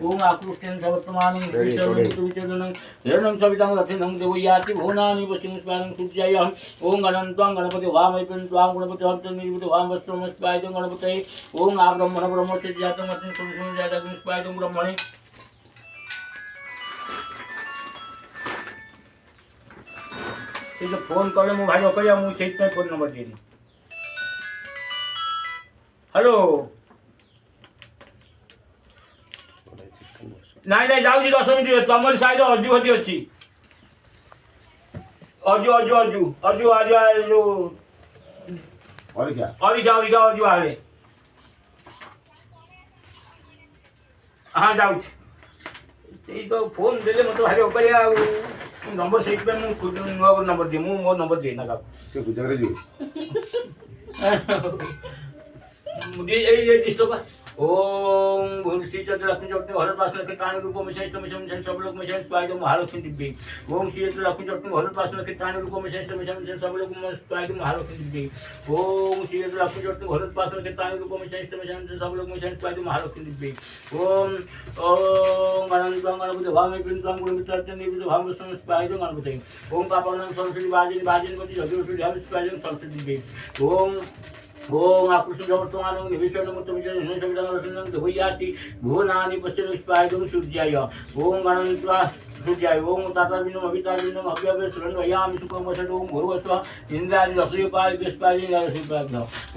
ओम आकृष्टेन समर्तमानं विष्णुं हिरण्यं सवितां रथिनं देवयाति भुवनानि पश्चिमस्पानं सूर्याय ओम गणन्त्वां गणपति वामैपं त्वां गणपति हस्तं निर्मितो वाम वस्त्रं स्पायतं गणपतये ओम आब्रह्मण ब्रह्मस्य जातं मतं सुरसुं जातं स्पायतं ब्रह्मणे तो फोन करे मु भाई ओकरिया मु सेट में फोन नंबर देनी हेलो ନାଇଁ ନାଇଁ ଯାଉଛି 10 ମିନିଟ୍ ତମରି ସାଇଡ ଅଜୁ ହଟି ଅଛି ଅଜୁ ଅଜୁ ଅଜୁ ଅଜୁ ଆଜି ଯୋଉ ଅରିକା ଅଜୁ ଆରେ ହଁ ଯାଉଛି ସେଇ ତ ଫୋନ ଦେଲେ ମତେ ଭାରି ଅକରିଆ ଆଉ ନମ୍ବର ସେଇଥିପାଇଁ ମୁଁ ନୂଆ ନମ୍ବର ଦିଏ ମୁଁ ମୋ ନମ୍ବର ଦିଏ ନା କାହାକୁ गुजराती जी ये डिस्टर्ब ओम भूर्षि लक्ष्मी चक्र हर पास लक्ष्मी प्राणी रूप में श्रेष्ठ मिशन सब लोग में श्रेष्ठ पाए महालक्ष्मी दिव्य ओम श्री लक्ष्मी चक्र हर पास लक्ष्मी प्राणी रूप में श्रेष्ठ मिशन सब लोग में पाए महालक्ष्मी दिव्य ओम श्री लक्ष्मी चक्र हर पास लक्ष्मी प्राणी रूप में श्रेष्ठ मिशन सब लोग में श्रेष्ठ पाए महालक्ष्मी दिव्य ओम ओम अनंत गणपति भाव में पिंड गुण मित्र निर्मित भाव में पाए गणपति ओम पापा सरस्वती बाजिन बाजिन गति जगह हम पाए सरस्वती दिव्य ओम ओम आकृष्ण जवर्तमानं निविष्णं मुत्तमिचं हिरण्यं देवयाति भुवनानि पश्चिमस्पायतं सूर्याय ओम गणन्त्वा सूर्याय ओम ताताविनम अभिताविनम अभ्यवे सुरन्वयामि सुखमसद ओम भूर्भुवस्वः इंद्रादि रसोपाय विस्पाय रसोपाय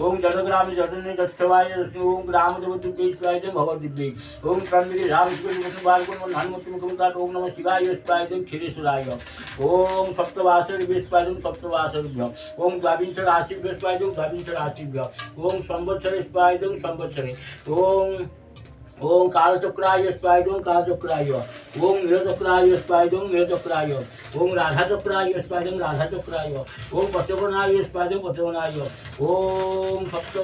ओम जडग्राम जडने दक्षवाय ओम ग्रामदेवद्विपाय भगवद्दिव्ये ओम त्र्यंबके रामस्वरूपं बालकुं हनुमत्मुखमुदात ओम नमः शिवाय स्पाय क्षीरेश्वराय ओम सप्तवासर विस्पाय सप्तवासरभ्य ओम द्वाविंश राशि विस्पाय द्वाविंश राशिभ्य ओम संवत्सरे स्पायदं संवत्सरे ओम ओम कालचक्राय स्पायदं कालचक्राय ओम नीलचक्राय स्पायदं नीलचक्राय ओम राधाचक्राय स्पायदं राधाचक्राय ओम पत्यवनाय स्पायदं पत्यवनाय ओम सप्त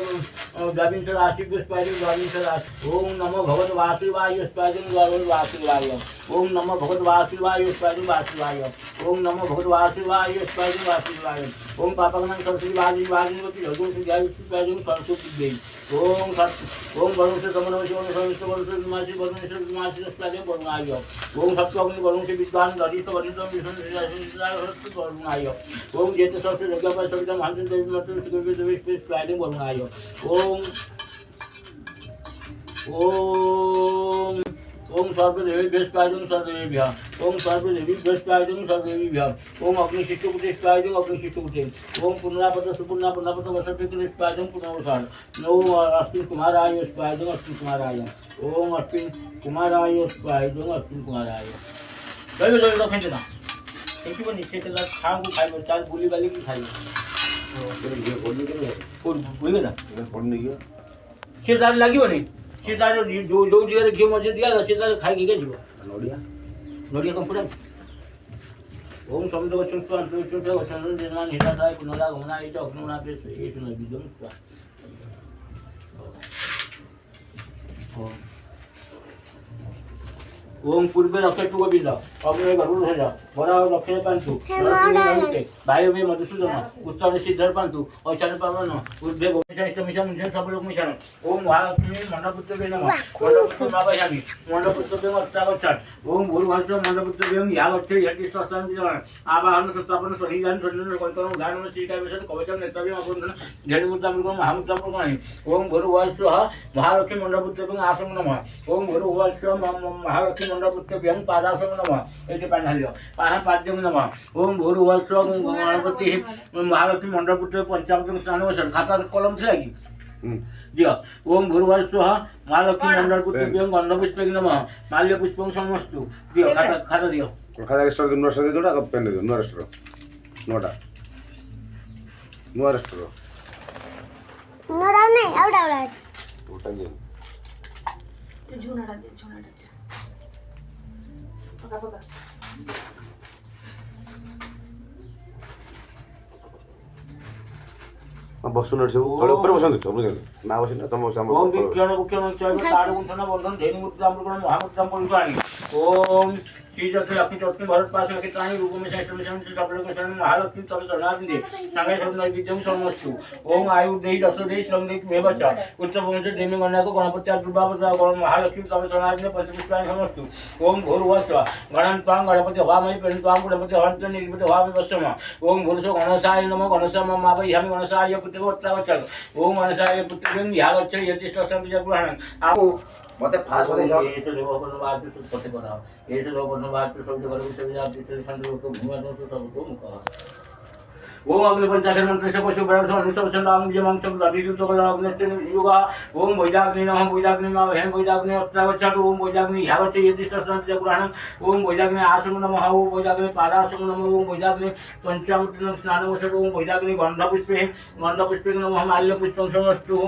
द्वाविंश राशि स्पायदं द्वाविंश राशि ओम नमो भगवते वासुदेवाय स्पायदं भगवते वासुदेवाय ओम नमो भगवते वासुदेवाय स्पायदं वासुदेवाय ओम नमो भगवते वासुदेवाय स्पायदं वासुदेवाय ओम पापगणं सरस्वती वाजिनी वाजिनी लघु सुध्याय स्पायदं सरस्वती देवी ओम ओम वरुण से समनव शिव सर्वस्व वरुण से मासी वरुण से मासी स्पायदं वरुणाय ओम सप्तग्नि वरुण से विद्वान दरित वरिष्ठ विष्णु वरुणाय ओम जेत सरस्वती जगह सविता महान देवी मत देवी देवी स्पायदं वरुणाय ओम ओम ओम सर्वदेवी बेस्पायदं सर्वदेव्यः ओम सर्वदेवी बेस्पायदं सर्वदेव्यः ओम अग्निशिष्टकुटे स्पायदं अग्निशिष्टकुटे ओम पुनरापद सुपुर्णापद वसर्पिकुले स्पायदं पुनर्वसार ओम अश्विन कुमाराय स्पायदं अश्विन कुमाराय ओम अश्विन कुमाराय स्पायदं अश्विन कुमाराय जय जय रखें देना थैंक यू नीचे के साथ खाऊं को खाई चार बोली वाली की खाई बोलिए ना पढ़ने गया से तार लगी बनी से तार जो जो जगह घी मजे दिया से तार खाई के जीव नोडिया नोडिया कंप्यूटर ओम समित वचन स्व वचन निर्माण हिताय पुनरागमना इच अग्निना पे ये सुन विदम ओम पूर्वे रक्षतु गोविंद अग्नि गरुड़ बड़ा दक्षिण पांतु वायु में मधुसूदन उत्तर सिद्धर पांतु ऐशान पावन ऊर्ध्वे गोविंद मिशन मिशन सब लोग मिशन ओम महालक्ष्मी मंडपुत्र नमः मंडपुत्र नागयामि मंडपुत्र अष्टावक्षात् ओम भूर्भुवस्व मंडपुत्र यावच्छे यति स्थान आवाहन संस्थापन सहिदान संजन कल्पना उदाहरण श्रीकावेशन कवचम नेतव्यम अबंधन धेनुमुद्रामृगम महामुद्रामृगम ओम भूर्भुवस्व महालक्ष्मी मंडपुत्र आसम नमः ओम भूर्भुवस्व महालक्ष्मी मंडपुत्र पादासम नमः एटे पाण्हाल्य पाहा पाद्यम नमः ओम भूर्भुवस्व गणपति महालक्ष्मी मंडपुत्र पंचामृत स्नान खाता कलम थे कि दियो ओम भूर्भुवस्व महालक्ष्मी मंडपुत्र गंधपुष्प नमः माल्य पुष्पं समस्तु दियो खाता खाता दियो खाता रेस्टोर नुआ रेस्टोर जोड़ा कब पेन दे नुआ रेस्टोर नोटा नुआ रेस्टोर नोड़ा नहीं आवड़ा आवड़ा ओटा ये ते झुनाडा दे पका पका ବସୁନାହାନ୍ତି ସବୁ ତଳେ ଉପରେ ବସନ୍ତି ସବୁ ନା ବସିନା ତମ ବସ ଆମ ओम विज्ञान मुख्यन चैव तारगुंठन बंधन धेनु मुद्राम गुण महामुद्राम परिवाणी ओम श्री जति लक्ष्मी चक्ष्मी भरत पास लक्ष्मी प्राणी रूप में सहस्त्र में सब लोग शरण महालक्ष्मी तब शरणार्थी दे संगे सब नई विद्यम समस्तु ओम आयु देहि दश देहि श्रम देहि मे बच्चा उच्च वंश देवी गणना को गणपति दुर्गा गण महालक्ष्मी तब शरणार्थी दे पंचपुष्पाणि समस्तु ओम भूर्वस्व गणन त्वां गणपति हवामहि पेन त्वां गणपति हंत निर्मित हवामि वस्म ओम भूर्सो गणसाय नमो गणसम मावै हम गणसाय पुत्रगोत्र गच्छ ओम गणसाय पुत्रगं या गच्छ यति स्तोत्रं जगुहनं आप मते फास्ट होने जाओ ये लोग अपन बात जो पते कराओ ये लोग अपन बात जो सब जगह से विचार जितने संत लोग को घुमा दो तो सब को मुका ओम अग्नि पंचाक्षर मंत्र से पशु बड़ा सो अनुष्ठान संदाम जमांग सब अभियुक्त को अग्नि युगा ओम वैदाग्नि नमः वैदाग्नि नमः हेम वैदाग्नि अत्रावचर ओम वैदाग्नि यावच यदि स्तोत्रं जगुहनं ओम वैदाग्नि आसन नमः ओम वैदाग्नि पादासन नमः ओम वैदाग्नि पंचामृत स्नान वसर ओम वैदाग्नि गंधपुष्पे नमः माल्य पुष्पं समस्तु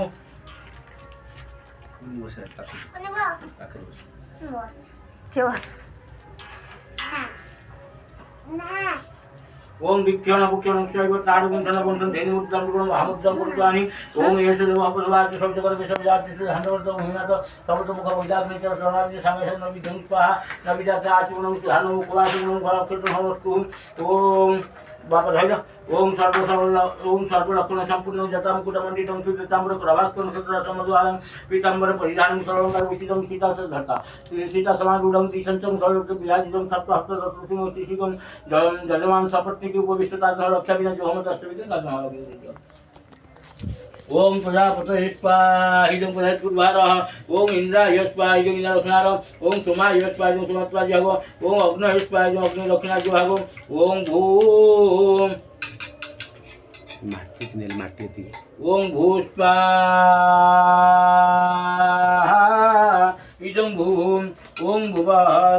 ओम विज्ञान मुख्यन चैव तारगुंठन बंधन धेनु मुद्राम गुण महामुद्राम परिवाणी ओम येष देव अपसवाच सब जगत में सब जाति से हंडवर्त हिमात समृत मुख वैदाग्नि च शरणार्थी संगे नवि धनुष्पा नवि जात आचमनं ध्यानं कुलासनं फलकृतं हवस्तु ओम बापा धैर्य ओम सर्वलक्षण संपूर्ण जता मुकुटमंडितं सुताम्र प्रभास्करं सत्र समद्वारं पीताम्बर परिधानं सर्वंकार विचितं सीता सधर्ता सीता समारूढं दिशंचं सर्वत्र विराजितं सप्तहस्त दशसिंह शिशिकं जजमान सपत्नीके उपविष्टता रक्षा विना जोहमतस्तविदं गाजमालगिं ओम प्रजापतये स्वाहा इदं प्रजापतिर्भारः ओम इंद्राय स्वाहा इदं इंद्रलक्षणारः ओम सोमाय स्वाहा इदं सोमत्वाज्यागो ओम अग्नये स्वाहा इदं अग्निलक्षणाज्यागो ओम भूम माटी ओम भूस्वाहा इदं भूम ओम भुवः